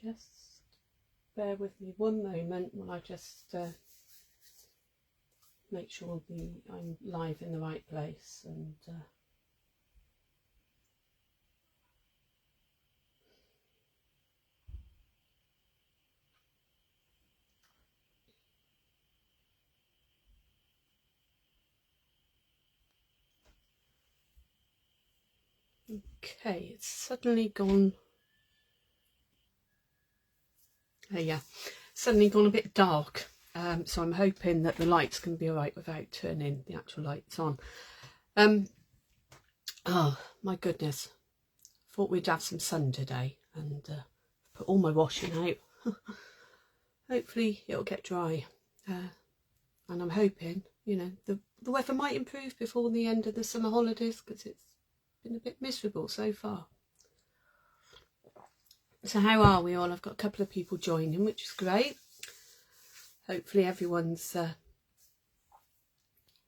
Just bear with me one moment while I just make sure I'm live in the right place. And okay, it's suddenly gone. Yeah, suddenly gone a bit dark. So I'm hoping that the lights can be alright without turning the actual lights on. Oh my goodness, thought we'd have some sun today, and put all my washing out. Hopefully it'll get dry, and I'm hoping, you know, the weather might improve before the end of the summer holidays, because it's been a bit miserable so far. So how are we all? I've got a couple of people joining, which is great. Hopefully everyone's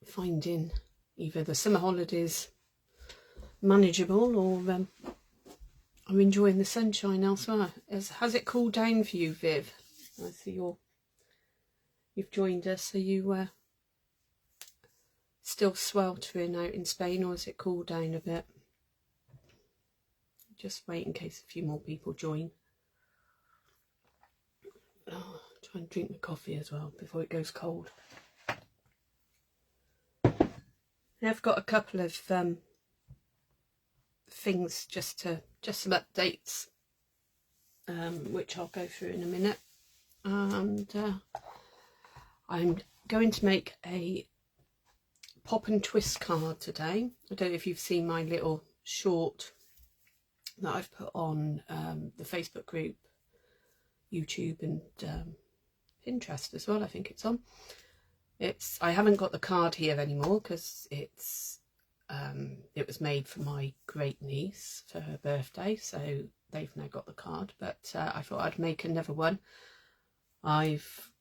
finding either the summer holidays manageable, or are enjoying the sunshine elsewhere. Has it cooled down for you, Viv? I see you've joined us. So you still sweltering out in Spain, or has it cooled down a bit? Just wait in case a few more people join. Oh, try and drink my coffee as well before it goes cold. I've got a couple of things, just some updates, which I'll go through in a minute. And I'm going to make a pop and twist card today. I don't know if you've seen my little short that I've put on the Facebook group, YouTube, and Pinterest as well. I think it's on. I haven't got the card here anymore because it was made for my great niece for her birthday, so they've now got the card. But I thought I'd make another one. I've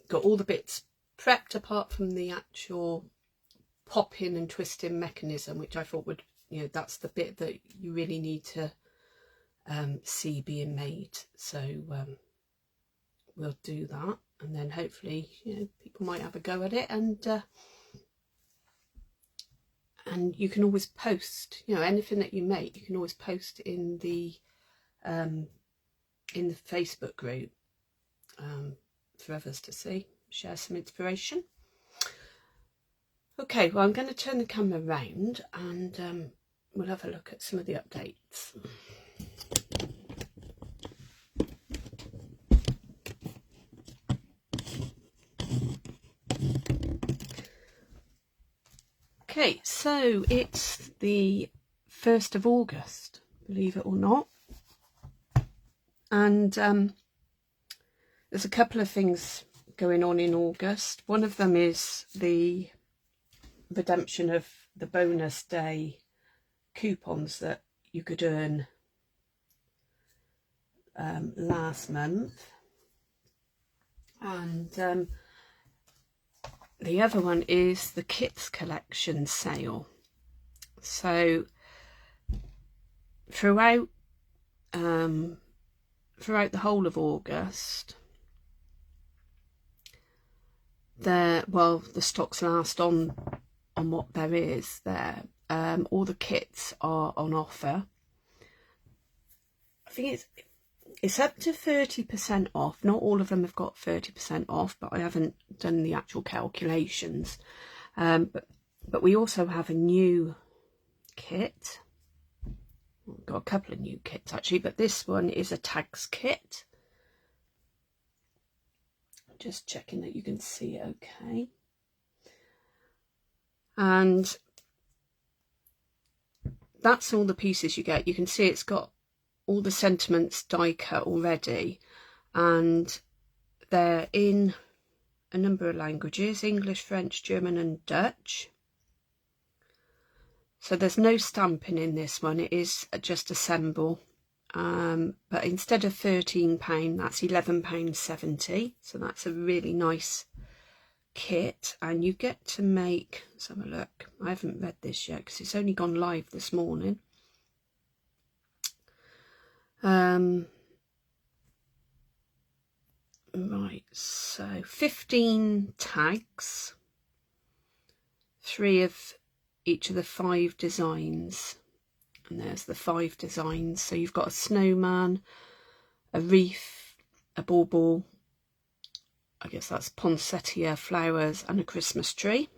got all the bits prepped apart from the actual popping and twisting mechanism, which I thought would, you know, that's the bit that you really need to see being made. So we'll do that, and then hopefully, you know, people might have a go at it, and you can always post, you know, anything that you make, you can always post in the Facebook group for others to see, share some inspiration. Okay, well, I'm going to turn the camera around, and we'll have a look at some of the updates. Okay, so it's the 1st of August, believe it or not, and there's a couple of things going on in August. One of them is the redemption of the bonus day coupons that you could earn last month, and the other one is the kits collection sale. So throughout the whole of August, the stocks last on what there is there. All the kits are on offer. I think it's up to 30% off. Not all of them have got 30% off, but I haven't done the actual calculations. But we also have a new kit. We've got a couple of new kits actually, but this one is a tags kit. Just checking that you can see it okay. And that's all the pieces you get. You can see it's got all the sentiments die cut already, and they're in a number of languages: English, French, German and Dutch. So there's no stamping in this one, it is just assemble. But instead of £13, that's £11.70, so that's a really nice kit. And you get to make, let's have a look, I haven't read this yet because it's only gone live this morning. Right, so 15 tags, 3 of each of the 5 designs, and there's the 5 designs. So you've got a snowman, a wreath, a bauble, I guess that's poinsettia flowers, and a Christmas tree.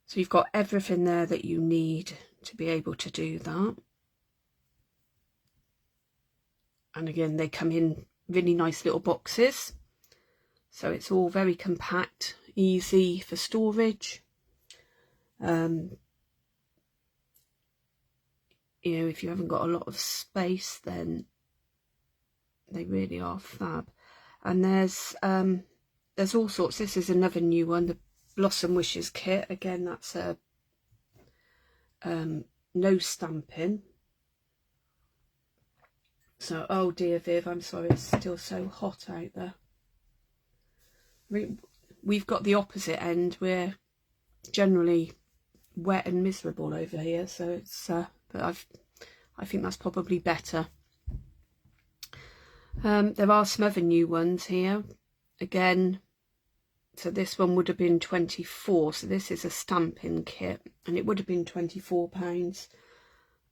So you've got everything there that you need to be able to do that. And again, they come in really nice little boxes, so it's all very compact, easy for storage. You know, if you haven't got a lot of space, then they really are fab. And there's all sorts. This is another new one, the Blossom Wishes kit. Again, that's a no stamping. So, oh dear Viv, I'm sorry, it's still so hot out there. We've got the opposite end. We're generally wet and miserable over here, so it's but I think that's probably better. There are some other new ones here again. So this one would have been 24, so this is a stamping kit, and it would have been £24,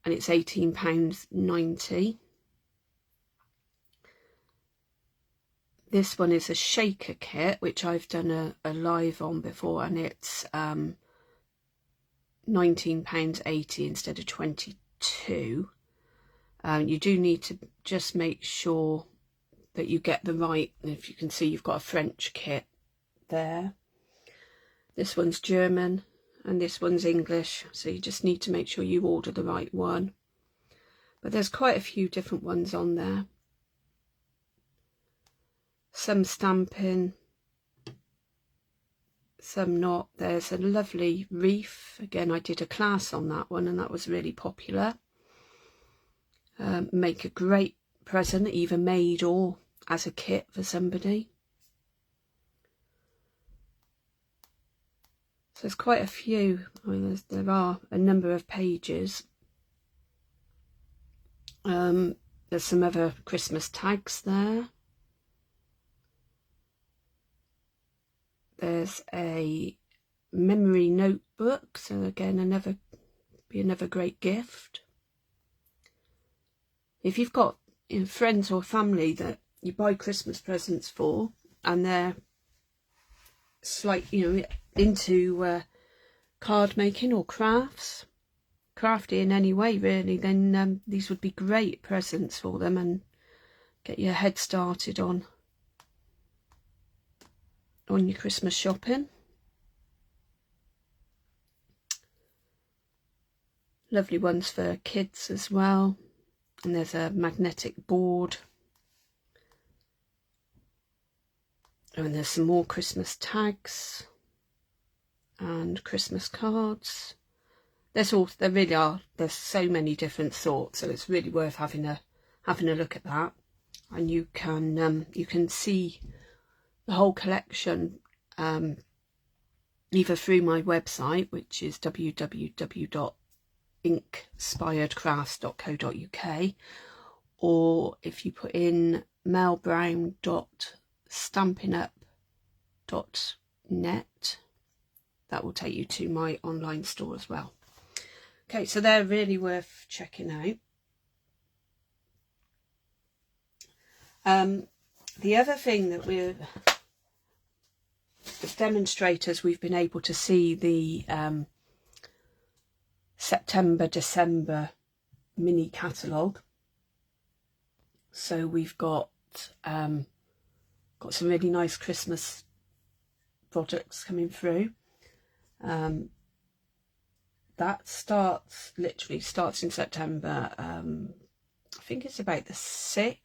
and it's £18.90. This one is a shaker kit, which I've done a live on before, and it's £19.80 instead of 22. You do need to just make sure that you get the right, if you can see, you've got a French kit there. This one's German and this one's English, so you just need to make sure you order the right one. But there's quite a few different ones on there. Some stamping, some not. There's a lovely wreath. Again, I did a class on that one and that was really popular. Make a great present, either made or as a kit for somebody. So there's quite a few. I mean, there are a number of pages. There's some other Christmas tags there. There's a memory notebook, so again, another great gift. If you've got, you know, friends or family that you buy Christmas presents for, and they're into card making or crafty in any way really, then these would be great presents for them and get your head started on your Christmas shopping. Lovely ones for kids as well. And there's a magnetic board. And there's some more Christmas tags and Christmas cards. There really are. There's so many different sorts, so it's really worth having a look at that. And you can see the whole collection either through my website, which is www.inkspiredcrafts.co.uk, or if you put in melbrown.stampinup.net, that will take you to my online store as well. Okay, so they're really worth checking out. The other thing that as demonstrators, we've been able to see the September-December mini catalogue. So we've got some really nice Christmas products coming through. That literally starts in September. I think it's about the 6th.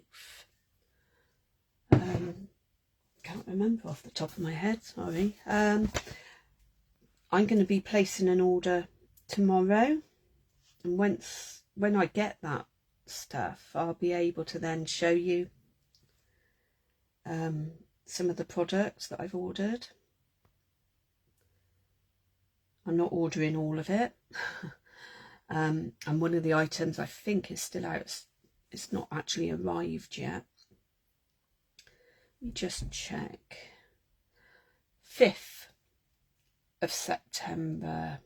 Can't remember off the top of my head, sorry. I'm going to be placing an order tomorrow, and when I get that stuff, I'll be able to then show you some of the products that I've ordered. I'm not ordering all of it. And one of the items I think is still out. It's not actually arrived yet. Let me just check. 5th of September.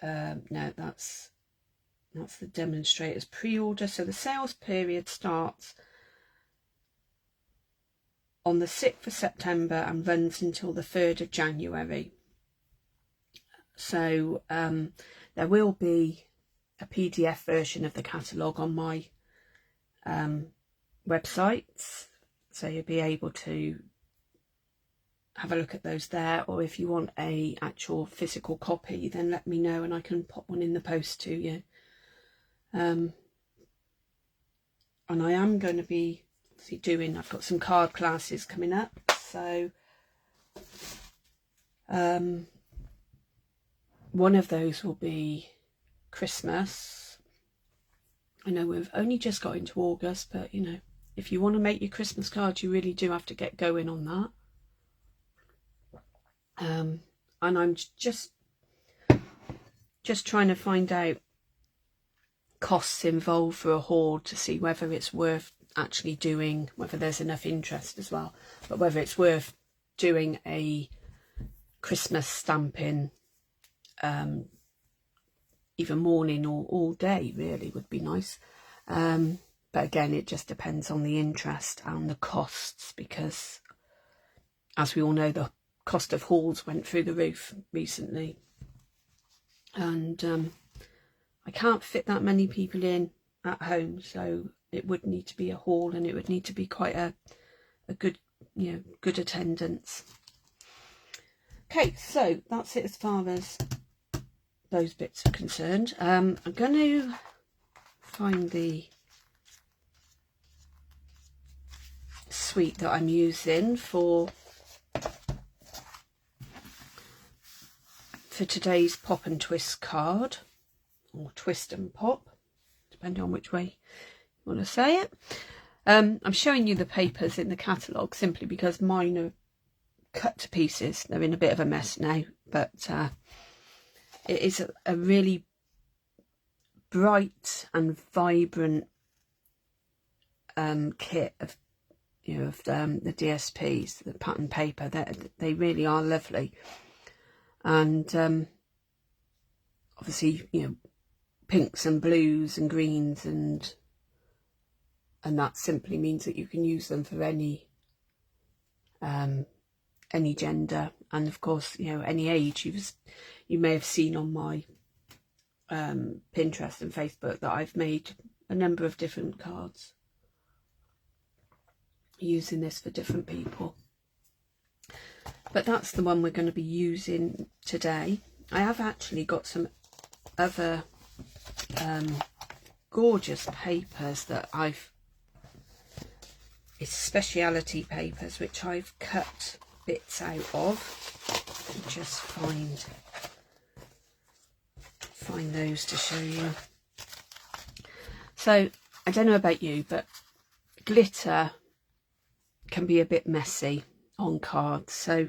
No, that's the demonstrator's pre-order. So the sales period starts on the 6th of September and runs until the 3rd of January. So there will be a PDF version of the catalogue on my website, so you'll be able to have a look at those there, or if you want a actual physical copy, then let me know and I can pop one in the post to you. And I am going to be I've got some card classes coming up, so one of those will be Christmas. I know we've only just got into August, but you know, if you want to make your Christmas cards, you really do have to get going on that. And I'm just trying to find out costs involved for a haul to see whether it's worth actually doing, whether there's enough interest as well, but whether it's worth doing a Christmas stamping either morning or all day really would be nice. But again, it just depends on the interest and the costs, because as we all know, the cost of hauls went through the roof recently, and I can't fit that many people in at home, so it would need to be a haul, and it would need to be quite a good, you know, good attendance. Okay, so that's it as far as those bits are concerned. I'm going to find the suite that I'm using for today's pop and twist card, or twist and pop, depending on which way you want to say it. I'm showing you the papers in the catalogue simply because mine are cut to pieces. They're in a bit of a mess now, but it is a really bright and vibrant kit of, you know, of the DSPs, the pattern paper. They really are lovely. And obviously, you know, pinks and blues and greens, and that simply means that you can use them for any gender, and of course, you know, any age. You may have seen on my Pinterest and Facebook that I've made a number of different cards using this for different people. But that's the one we're going to be using today. I have actually got some other gorgeous papers that it's Speciality papers, which I've cut bits out of. I'll just find those to show you. So I don't know about you, but glitter can be a bit messy on cards, so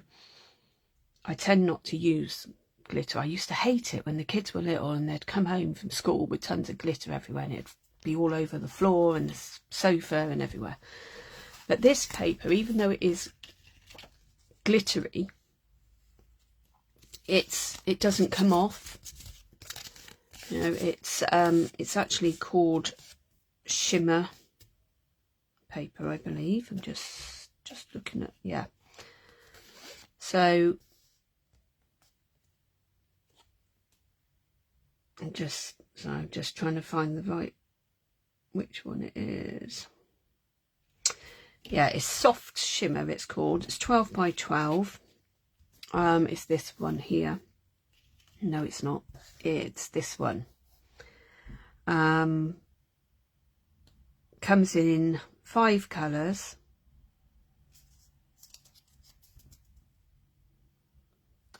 I tend not to use glitter. I used to hate it when the kids were little and they'd come home from school with tons of glitter everywhere, and it'd be all over the floor and the sofa and everywhere. But this paper, even though it is glittery, it doesn't come off. You know, it's actually called Shimmer paper, I believe. I'm just looking at, yeah. So I'm just trying to find the right, which one it is. Yeah, it's Soft Shimmer, it's called. It's 12 by 12. It's this one here. No, it's not. It's this one. Comes in 5 colours.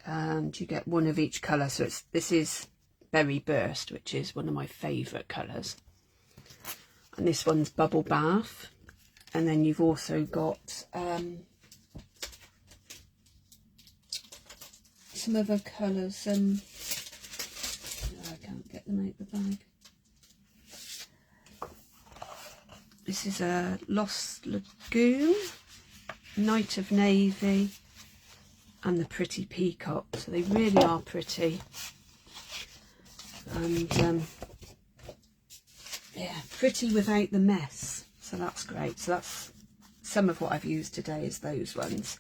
And you get one of each colour. So this is Berry Burst, which is one of my favourite colours. And this one's Bubble Bath. And then you've also got some other colours. I can't get them out of the bag. This is a Lost Lagoon. Night of Navy and the Pretty Peacock. So they really are pretty. And yeah, pretty without the mess. So that's great. So that's some of what I've used today, is those ones.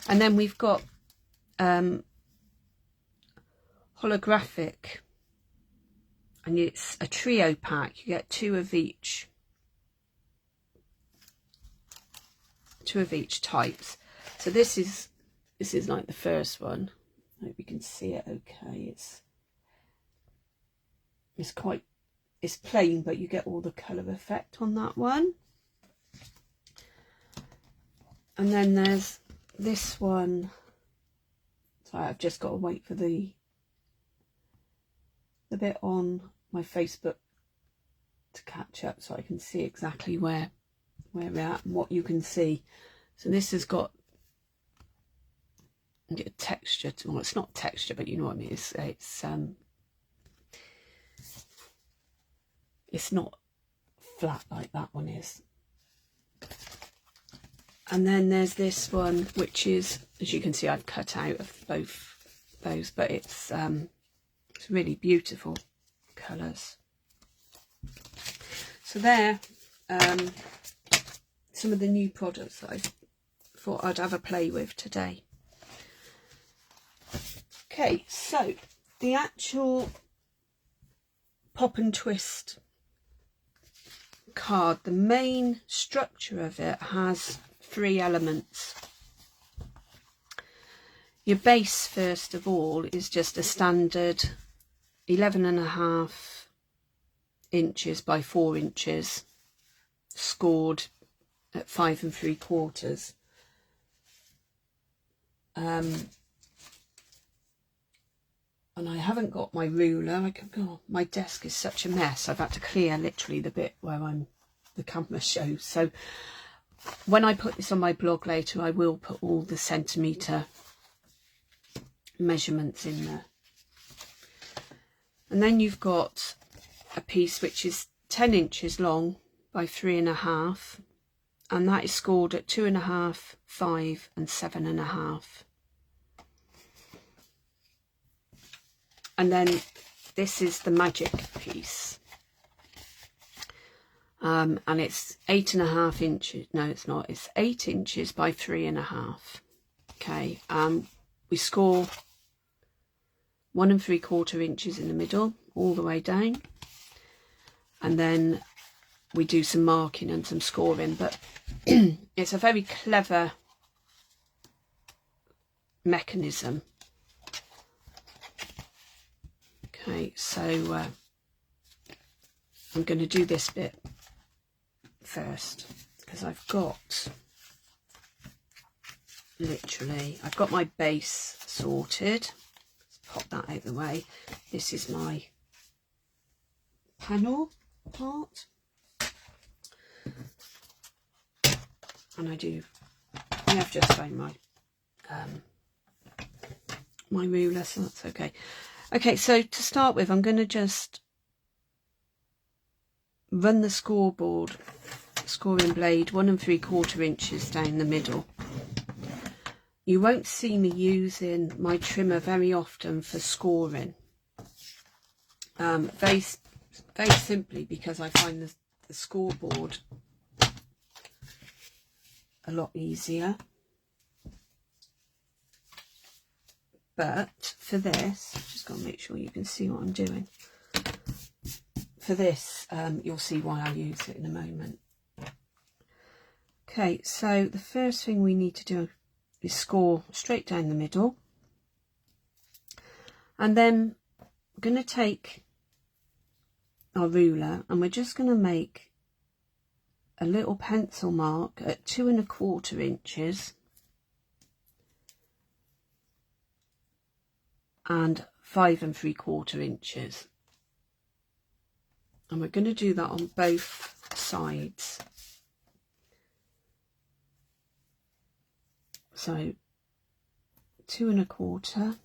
And then we've got Holographic, and it's a trio pack. You get two of each types. So this is like the first one. I hope you can see it okay. It's plain, but you get all the colour effect on that one. And then there's this one. Sorry, I've just got to wait for the bit on my Facebook to catch up so I can see exactly where we're at and what you can see. So this has got a texture to, well, it's not texture, but you know what I mean. It's not flat like that one is. And then there's this one, which is, as you can see, I've cut out of both those, but it's really beautiful colours. So there, some of the new products that I thought I'd have a play with today. Okay, so the actual pop and twist card, the main structure of it has 3 elements. Your base, first of all, is just a standard 11.5 inches by 4 inches, scored at 5 3/4. And I haven't got my ruler. My desk is such a mess. I've had to clear literally the bit where the camera shows. So when I put this on my blog later, I will put all the centimetre measurements in there. And then you've got a piece which is 10 inches long by 3.5, and that is scored at 2.5, 5 and 7.5. And then this is the magic piece, and it's 8.5 inches. No, it's not. It's 8 inches by 3.5. Okay, we score 1 3/4 inches in the middle, all the way down, and then we do some marking and some scoring. But it's a very clever mechanism. Okay, so I'm going to do this bit first, because I've got my base sorted. Let's pop that out of the way. This is my panel part, and I have just found my my ruler, so that's okay. Okay, so to start with, I'm going to just run the scoring blade 1 3/4 inches down the middle. You won't see me using my trimmer very often for scoring, very simply because I find the scoreboard a lot easier. But for this, just got to make sure you can see what I'm doing. For this, you'll see why I use it in a moment. Okay, so the first thing we need to do is score straight down the middle. And then I'm going to take our ruler and we're just going to make a little pencil mark at 2 1/4 inches. And 5 3/4 inches, and we're going to do that on both sides. So 2 1/4,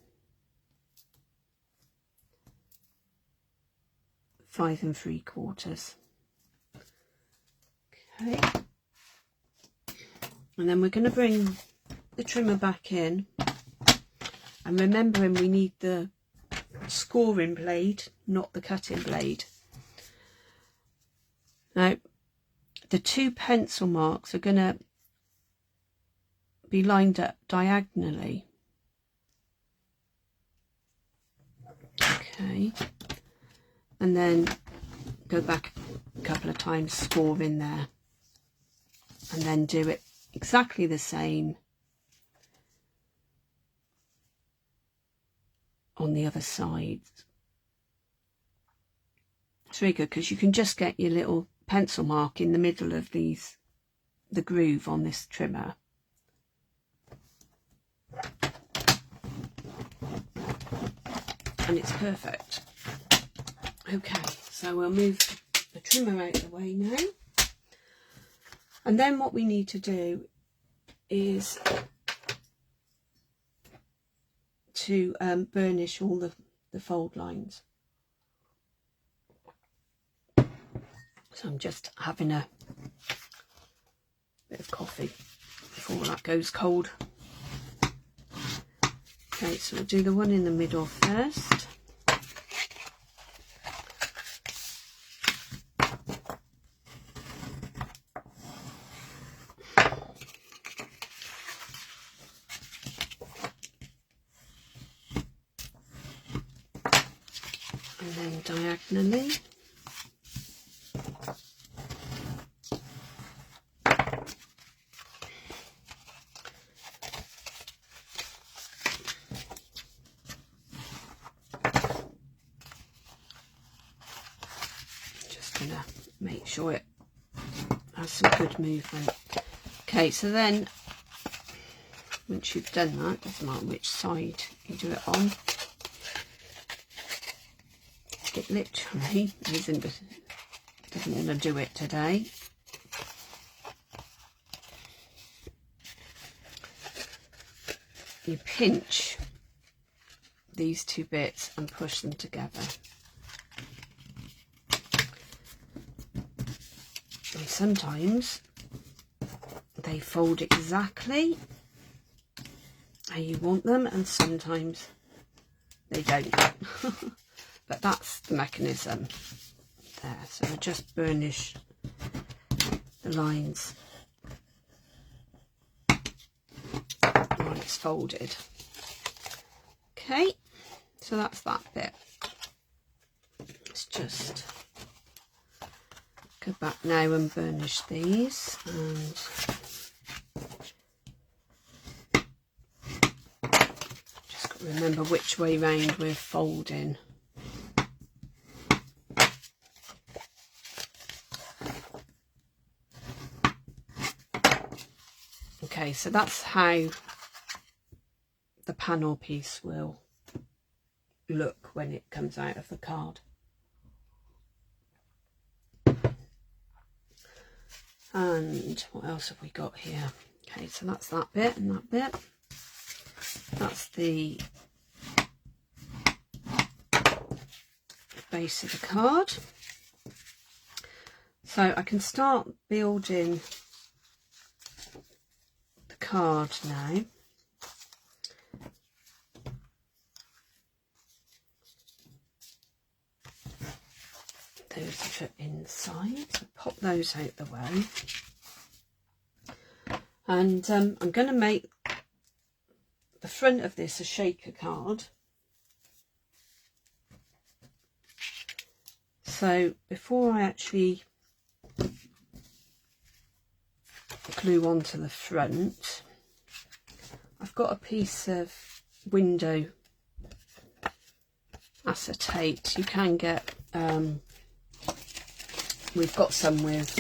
5 3/4. Okay, And then we're going to bring the trimmer back in, and remembering we need the scoring blade, not the cutting blade. Now the two pencil marks are going to be lined up diagonally. Okay, and then go back a couple of times, score in there, and then do it exactly the same on the other side. It's very good because you can just get your little pencil mark in the middle of the groove on this trimmer. And it's perfect. Okay, so we'll move the trimmer out of the way now. And then what we need to do is to burnish all the fold lines. So I'm just having a bit of coffee before that goes cold. Okay, so we'll do the one in the middle first. And then diagonally. Make sure it has some good movement. Okay, so then once you've done that, doesn't matter which side you do it on, it literally doesn't want to do it today. You pinch these two bits and push them together. And sometimes they fold exactly how you want them, and sometimes they don't. But that's the mechanism there. So I just burnish the lines while it's folded. Okay, so that's that bit. Let's just go back now and burnish these, and just got to remember which way round we're folding. Okay, so that's how the panel piece will look when it comes out of the card. And what else have we got here? Okay, so that's that bit and that bit. That's the base of the card. So I can start building the card now. Those are inside, so pop those out the way. And I'm going to make the front of this a shaker card. So before I actually glue onto the front, I've got a piece of window acetate. You can get we've got some with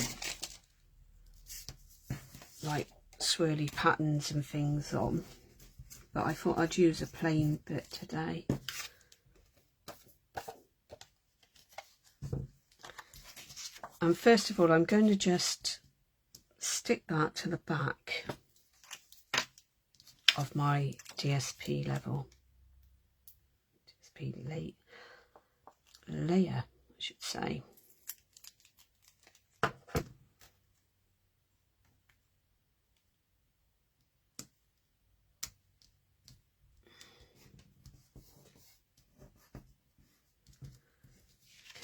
like swirly patterns and things on, but I thought I'd use a plain bit today. And first of all, I'm going to just stick that to the back of my DSP level, DSP layer, I should say.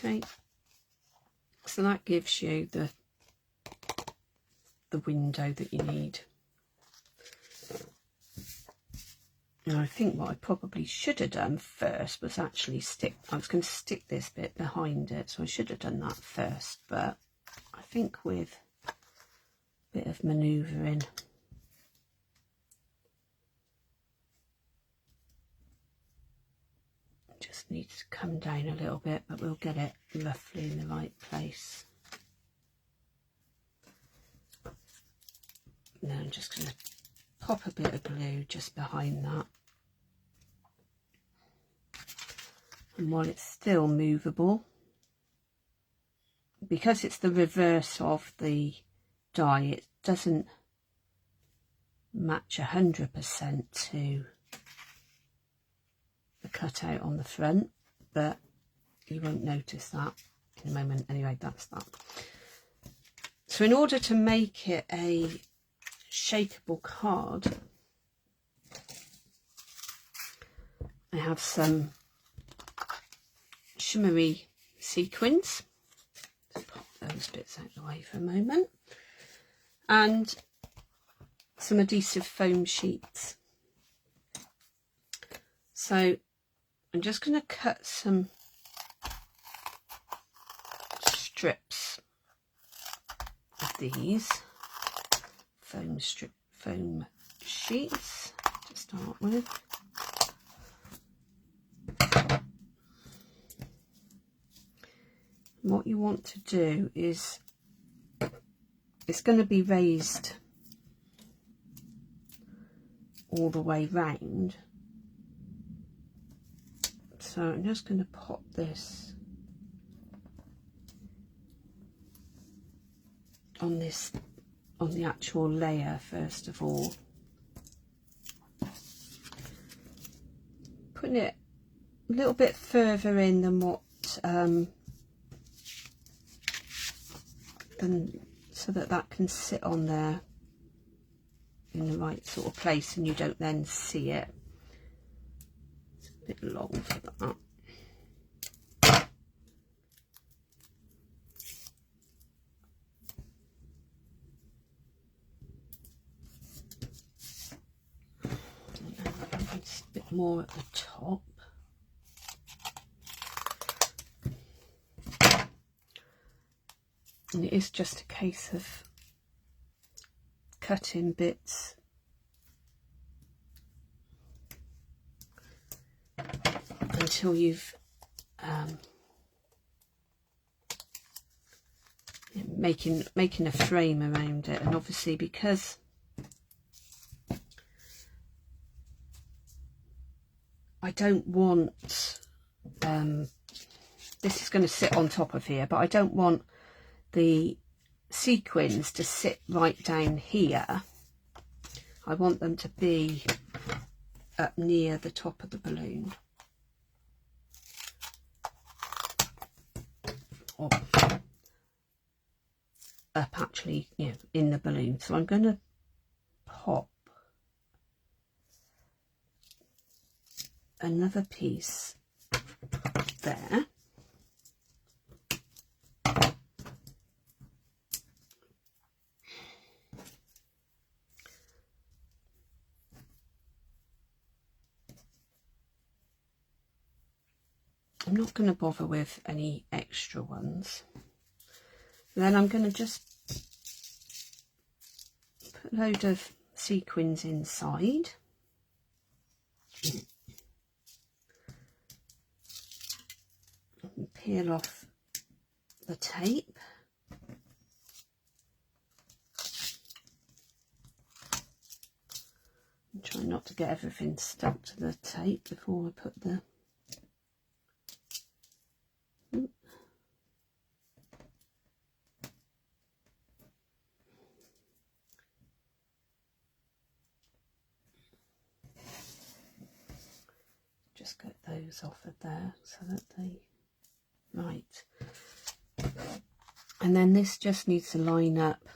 Okay, so that gives you the window that you need. Now I think what I probably should have done first was actually I was going to stick this bit behind it, so I should have done that first, but I think with a bit of manoeuvring it just needs to come down a little bit, but we'll get it roughly in the right place. Now I'm just going to pop a bit of glue just behind that. And while it's still movable, because it's the reverse of the die, it doesn't match 100% to the cutout on the front, but you won't notice that in a moment. Anyway, that's that. So in order to make it a shakeable card, I have some shimmery sequins. Let's pop those bits out of the way for a moment, and some adhesive foam sheets. So I'm just going to cut some strips of these foam sheets to start with. What you want to do is, it's going to be raised all the way round, so I'm just going to pop this on the actual layer first of all, putting it a little bit further in than what so that can sit on there in the right sort of place and you don't then see it. It's a bit long for that. It's a bit more at the top. And it is just a case of cutting bits until you've making a frame around it. And obviously, because I don't want this is going to sit on top of here, but I don't want the sequins to sit right down here. I want them to be up near the top of the balloon, or up actually, you know, in the balloon. So I'm going to pop another piece there. I'm not going to bother with any extra ones. And then I'm going to just put a load of sequins inside. And peel off the tape. And try not to get everything stuck to the tape before I put the just get those off of there so that they right. And then this just needs to line up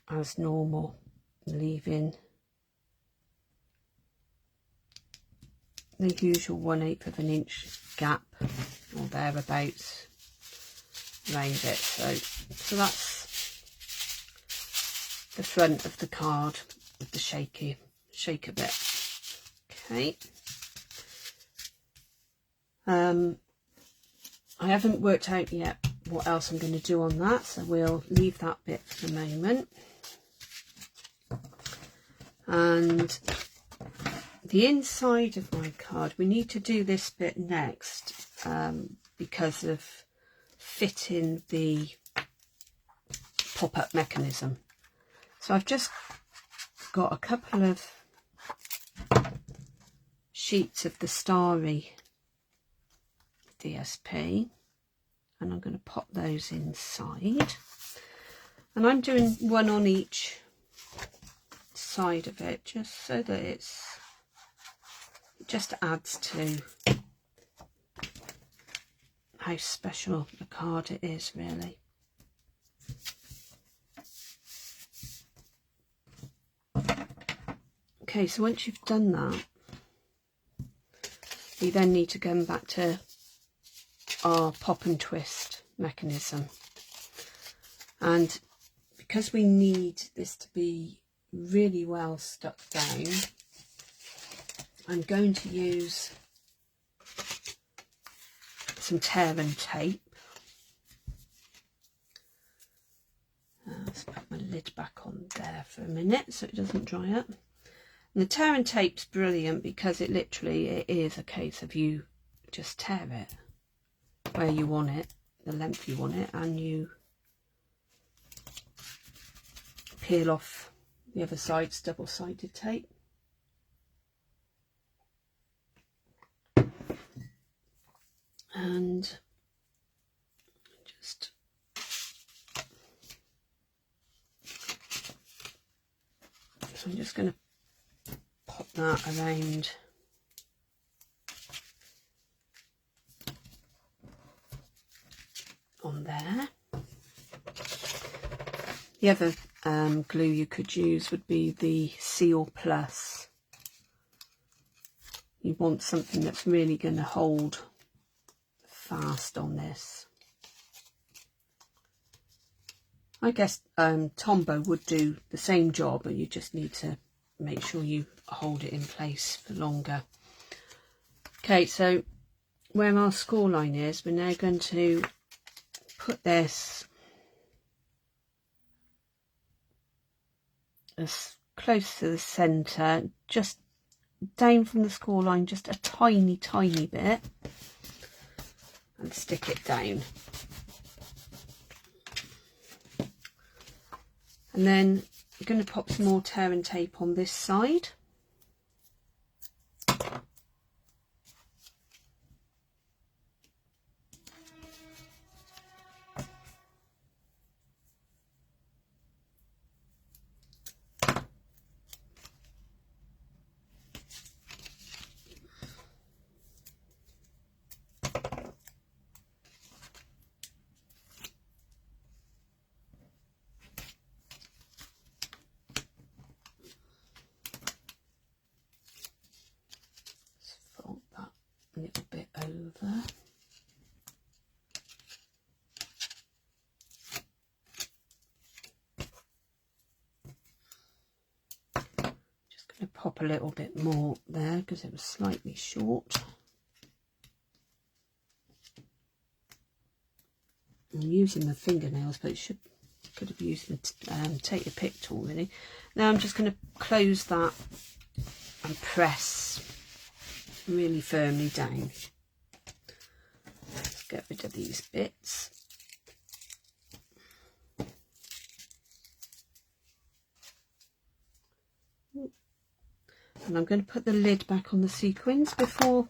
as normal, leaving the usual 1/8 of an inch gap or thereabouts around it. So that's the front of the card with the shaker bit. Okay. I haven't worked out yet what else I'm going to do on that, so we'll leave that bit for the moment. And the inside of my card, we need to do this bit next because of fitting the pop-up mechanism. So I've just got a couple of sheets of the Starry DSP, and I'm going to pop those inside, and I'm doing one on each side of it just so that it just adds to how special the card it is, really. Okay, so once you've done that, you then need to go back to our pop and twist mechanism, and because we need this to be really well stuck down, I'm going to use some tear and tape. Let's put my lid back on there for a minute so it doesn't dry up. And the tear and tape's brilliant because it is a case of you just tear it where you want it, the length you want it, and you peel off the other side's double-sided tape. And just so I'm just going to pop that around on there. The other glue you could use would be the Seal Plus. You want something that's really going to hold fast on this. I guess Tombow would do the same job, but you just need to make sure you hold it in place for longer. Okay, so where our score line is, we're now going to put this as close to the centre, just down from the score line, just a tiny bit, and stick it down. And then I'm going to pop some more tear and tape on this side. Fold that a little bit over. Just going to pop a little bit more there because it was slightly short. I'm using my fingernails, but could have used the take your pick tool really. Now I'm just going to close that and press really firmly down. Let's get rid of these bits. And I'm going to put the lid back on the sequins before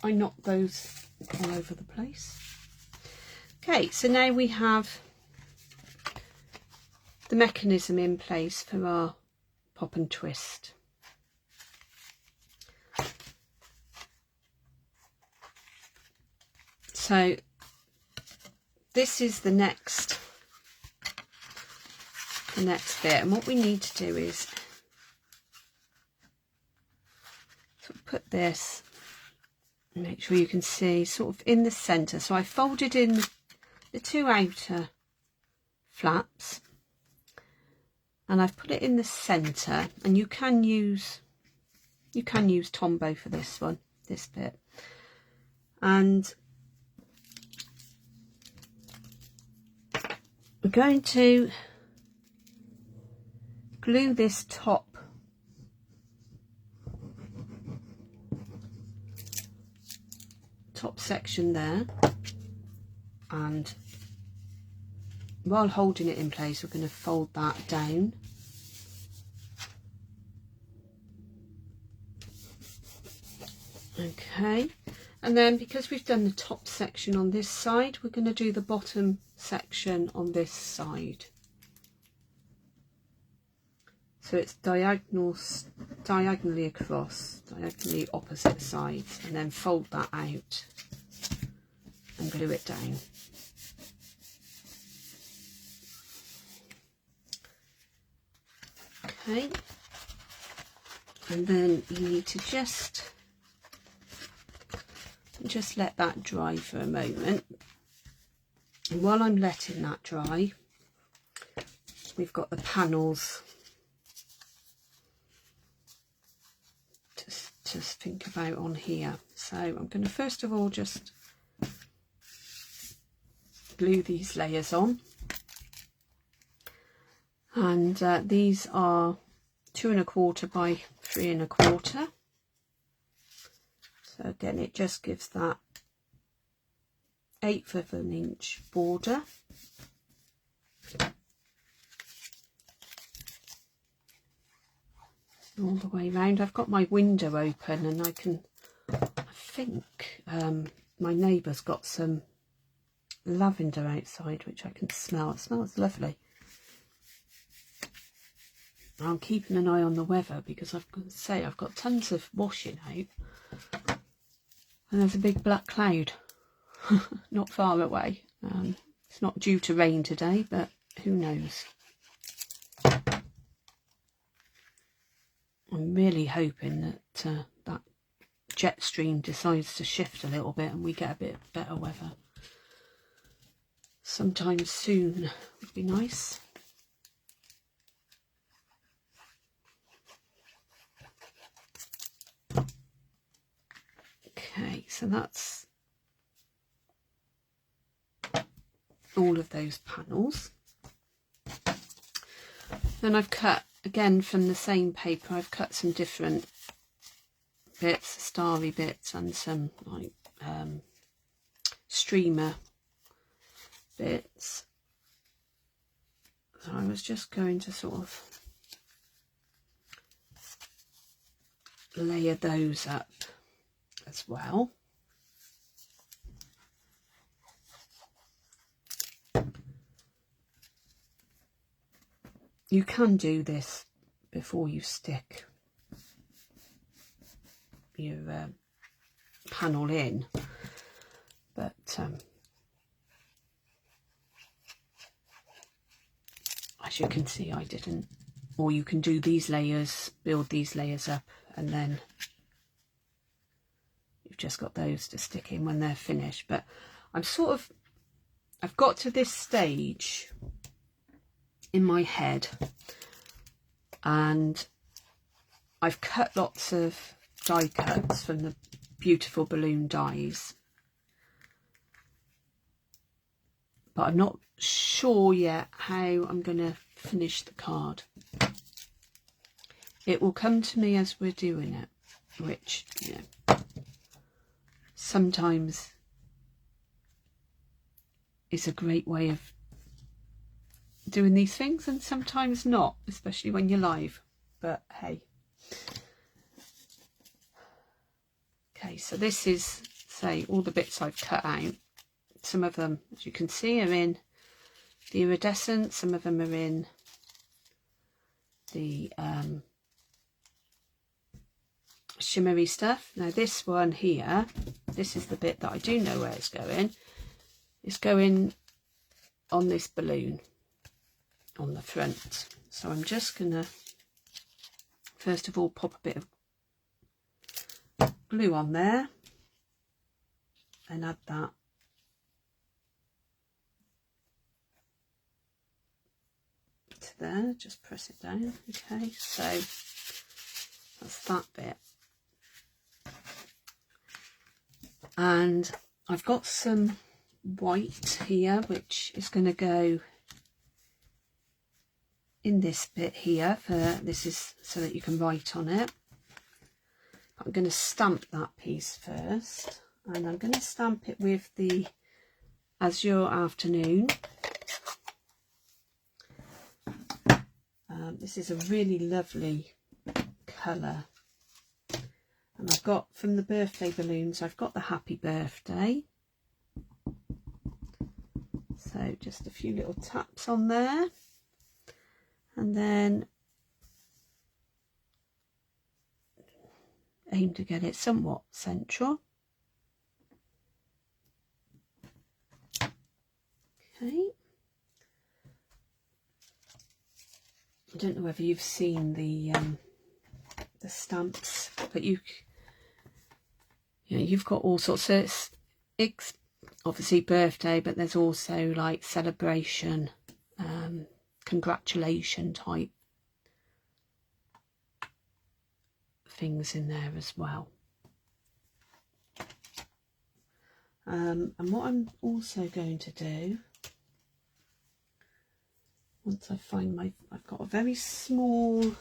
I knock those all over the place. Okay, so now we have the mechanism in place for our pop and twist. So this is the next bit, and what we need to do is sort of put this Make sure you can see sort of in the centre. So I folded in the 2 outer flaps and I've put it in the centre, and you can use Tombow for this one, this bit. And we're going to glue this top section there, and while holding it in place we're going to fold that down. Okay, and then because we've done the top section on this side, we're going to do the bottom section on this side. So it's diagonally across, diagonally opposite sides, and then fold that out and glue it down. Okay, and then you need to just let that dry for a moment. And while I'm letting that dry, we've got the panels to think about on here. So I'm going to first of all just glue these layers on, and these are 2 1/4 by 3 1/4. So again, it just gives that 1/8 of an inch border. All the way round. I've got my window open, and I think my neighbour's got some lavender outside which I can smell. It smells lovely. I'm keeping an eye on the weather because I've got to say I've got tons of washing out, and there's a big black cloud not far away. It's not due to rain today, but who knows. I'm really hoping that that jet stream decides to shift a little bit and we get a bit better weather sometime soon. Would be nice. Okay, so that's all of those panels. Then I've cut, again from the same paper, I've cut some different bits, starry bits, and some like streamer bits. So I was just going to sort of layer those up as well. You can do this before you stick your panel in, but as you can see I didn't. Or you can do these layers, build these layers up, and then you've just got those to stick in when they're finished. But I've got to this stage in my head, and I've cut lots of die cuts from the beautiful balloon dies, but I'm not sure yet how I'm going to finish the card. It will come to me as we're doing it, which, you know, sometimes is a great way of doing these things, and sometimes not, especially when you're live, but hey. Okay, so this is, say, all the bits I've cut out. Some of them, as you can see, are in the iridescent, some of them are in the shimmery stuff. Now this one here, this is the bit that I do know where it's going. It's going on this balloon on the front. So I'm just gonna first of all pop a bit of glue on there, and add that to there. Just press it down. Okay, so that's that bit. And I've got some white here, which is going to go in this bit here. This is so that you can write on it. I'm going to stamp that piece first, and I'm going to stamp it with the Azure Afternoon. This is a really lovely colour. And I've got, from the birthday balloons, I've got the happy birthday. So just a few little taps on there. And then aim to get it somewhat central. Okay. I don't know whether you've seen the stamps, but you've got all sorts. So it's obviously birthday, but there's also like celebration, congratulation type things in there as well. And what I'm also going to do, once I find I've got a very small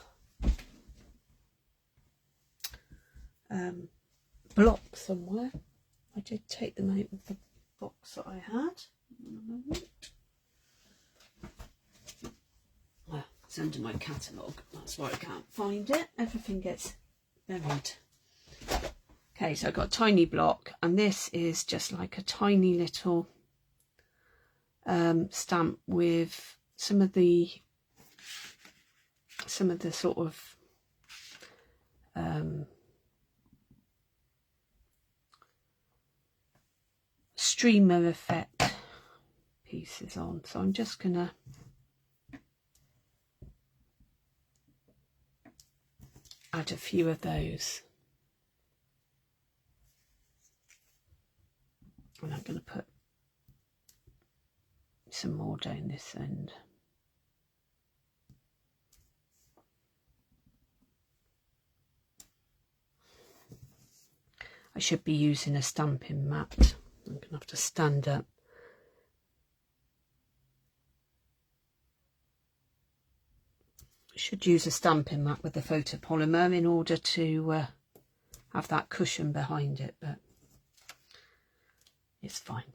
block somewhere. I did take them out of the box that I had. Well, it's under my catalogue, that's why I can't find it. Everything gets buried. Okay, so I've got a tiny block, and this is just like a tiny little stamp with some of the sort of streamer effect pieces on. So I'm just gonna add a few of those, and I'm going to put some more down this end. I should be using a stamping mat. I'm going to have to stand up. I should use a stamping mat with the photopolymer in order to have that cushion behind it, but it's fine.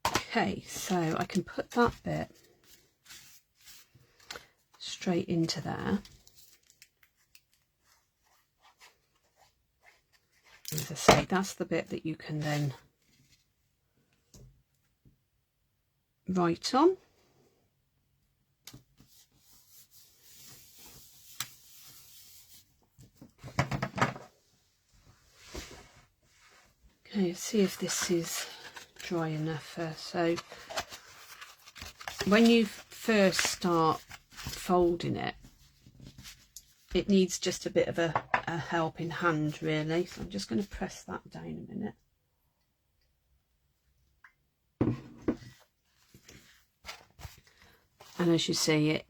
Okay, so I can put that bit straight into there. As I say, that's the bit that you can then write on. Okay, see if this is dry enough. So when you first start folding it, it needs just a bit of a helping hand, really. So I'm just going to press that down a minute. And as you see, it,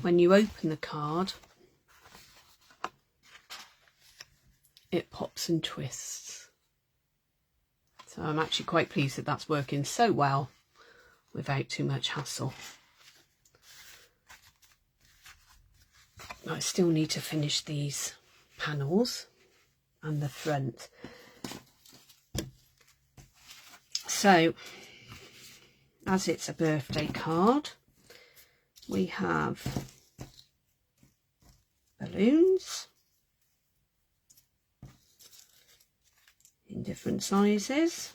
when you open the card, it pops and twists. So I'm actually quite pleased that that's working so well without too much hassle. I still need to finish these panels and the front. So, as it's a birthday card, we have balloons in different sizes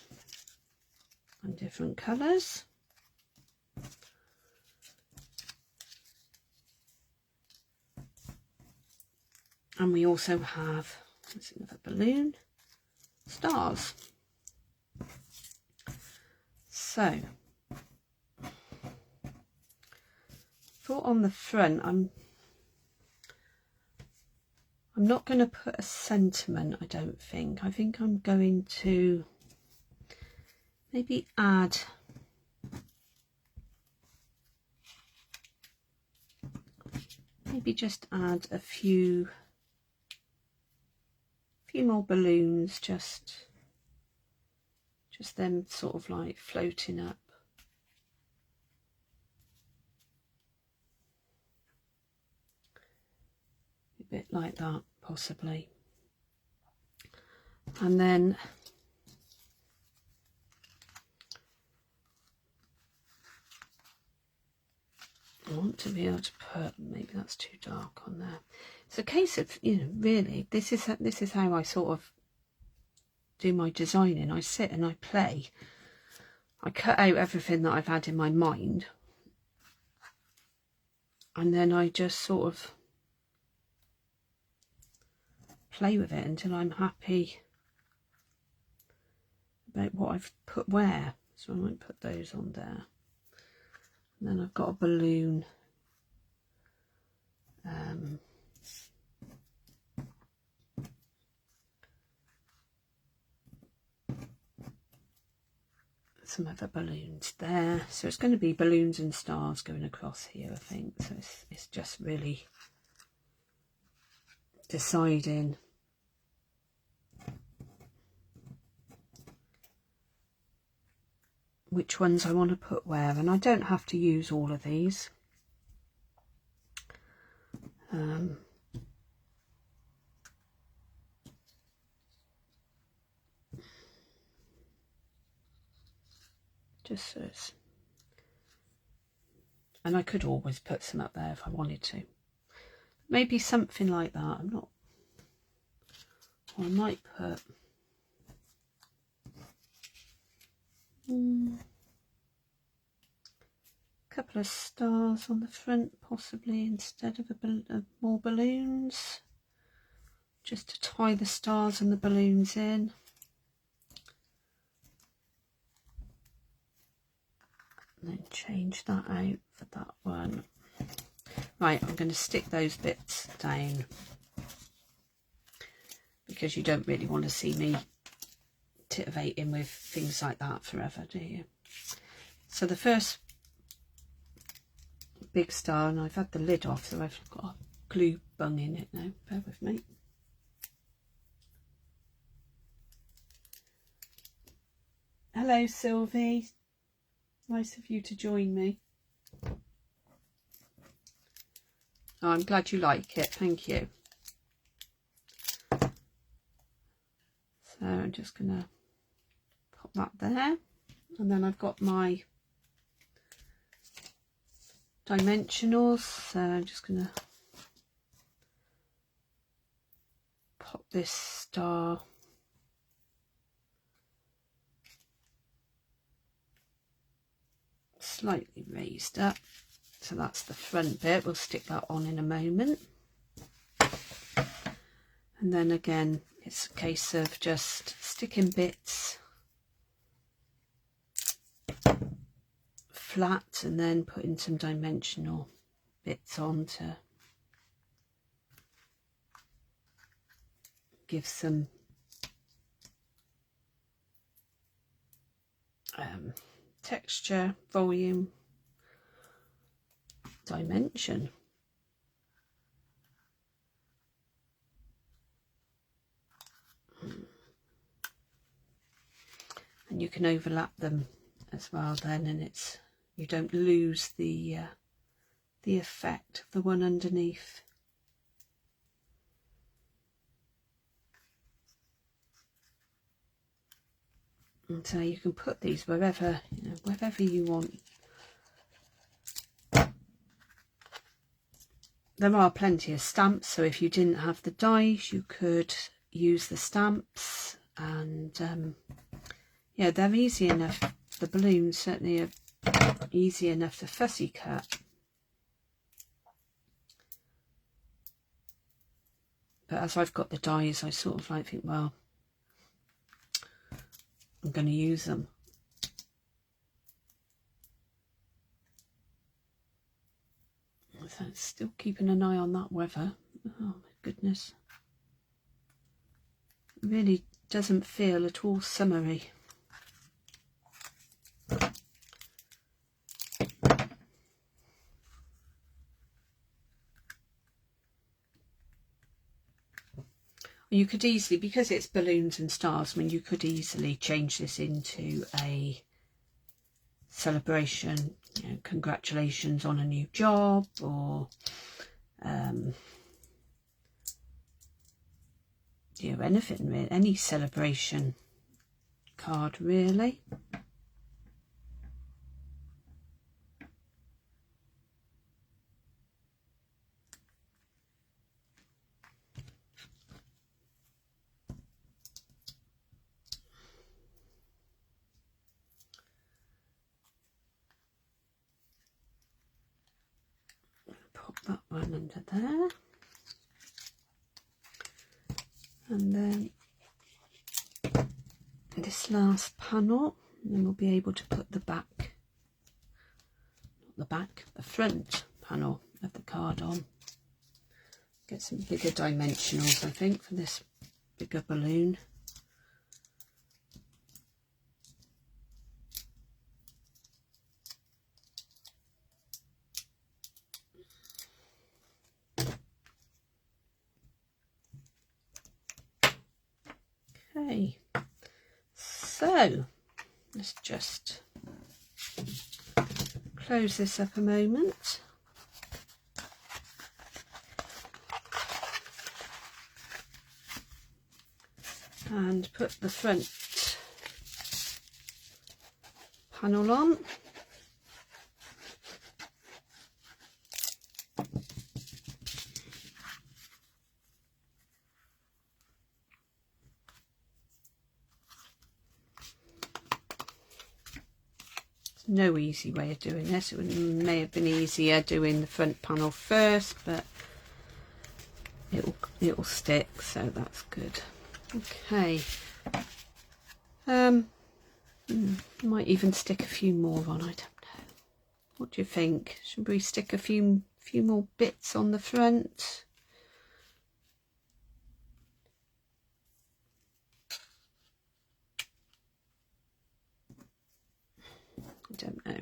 and different colours. And we also have, there's another balloon, stars. So, for on the front, I'm not going to put a sentiment, I don't think. I think I'm going to maybe add just add a few more balloons, just them sort of like floating up. A bit like that, possibly. And then I want to be able to put, maybe that's too dark on there. It's a case of, you know, really, this is how I sort of do my designing. I sit and I play. I cut out everything that I've had in my mind, and then I just sort of play with it until I'm happy about what I've put where. So I might put those on there. And then I've got a balloon. Some other balloons there. So it's going to be balloons and stars going across here, I think. So it's just really deciding which ones I want to put where, and I don't have to use all of these. Just so it's, and I could always put some up there if I wanted to. Maybe something like that. I'm not, or I might put a couple of stars on the front, possibly, instead of more balloons, just to tie the stars and the balloons in. And then change that out for that one. Right, I'm going to stick those bits down because you don't really want to see me titivating with things like that forever, do you? So the first big star, and I've had the lid off, so I've got a glue bung in it now. Bear with me. Hello, Sylvie. Nice of you to join me. Oh, I'm glad you like it. Thank you. So I'm just going to pop that there. And then I've got my dimensionals. So I'm just going to pop this star slightly raised up. So that's the front bit. We'll stick that on in a moment. And then again, it's a case of just sticking bits flat and then putting some dimensional bits on to give some texture, volume, dimension. And you can overlap them as well then, and it's, you don't lose the effect of the one underneath. And so you can put these wherever, you know, wherever you want. There are plenty of stamps, so if you didn't have the dies, you could use the stamps, and yeah, they're easy enough. The balloons certainly are easy enough to fussy cut. But as I've got the dies, I sort of like think, well, I'm going to use them. So still keeping an eye on that weather. Oh my goodness. really doesn't feel at all summery. You could easily, because it's balloons and stars, I mean, you could easily change this into a celebration, you know, congratulations on a new job, or you know, anything really, any celebration card really. Pop that one under there, and then this last panel, and then we'll be able to put the back, not the back, the front panel of the card on. Get some bigger dimensionals, I think, for this bigger balloon. Okay, so let's just close this up a moment. And put the front panel on. No easy way of doing this. It may have been easier doing the front panel first, but it'll stick, so that's good. Okay, might even stick a few more on, I don't know. What do you think? Should we stick a few more bits on the front? I don't know,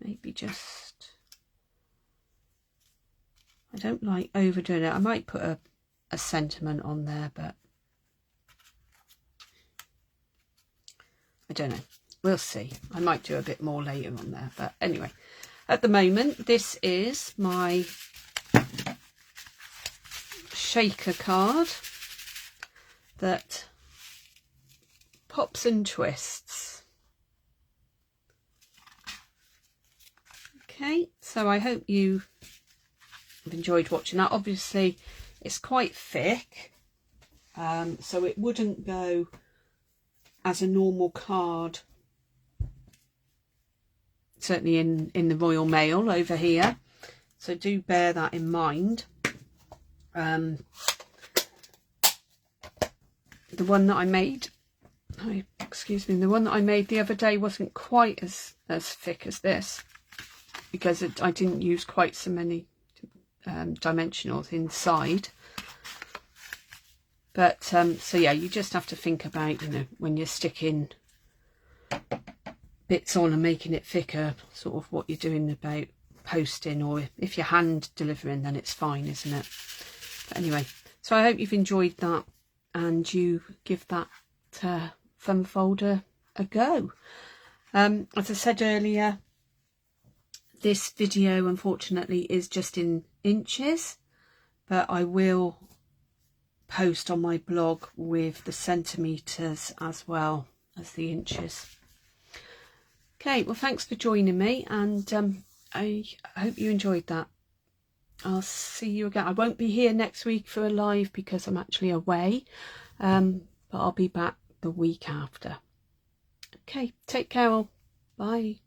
maybe just, I don't like overdoing it. I might put a sentiment on there, but I don't know, we'll see. I might do a bit more later on there, but anyway, at the moment this is my shaker card that pops and twists. Okay, so I hope you have enjoyed watching that. Obviously it's quite thick, so it wouldn't go as a normal card, certainly in the Royal Mail over here, so do bear that in mind. The one that I made, excuse me, the one that I made the other day wasn't quite as thick as this, because I didn't use quite so many dimensionals inside. But so yeah, you just have to think about, you know, when you're sticking bits on and making it thicker, sort of what you're doing about posting, or if you're hand delivering, then it's fine, isn't it? But anyway, so I hope you've enjoyed that and you give that fun folder a go. As I said earlier, this video unfortunately is just in inches, but I will post on my blog with the centimetres as well as the inches. Okay, well, thanks for joining me, and I hope you enjoyed that. I'll see you again. I won't be here next week for a live because I'm actually away, but I'll be back the week after. Okay, take care all. Bye.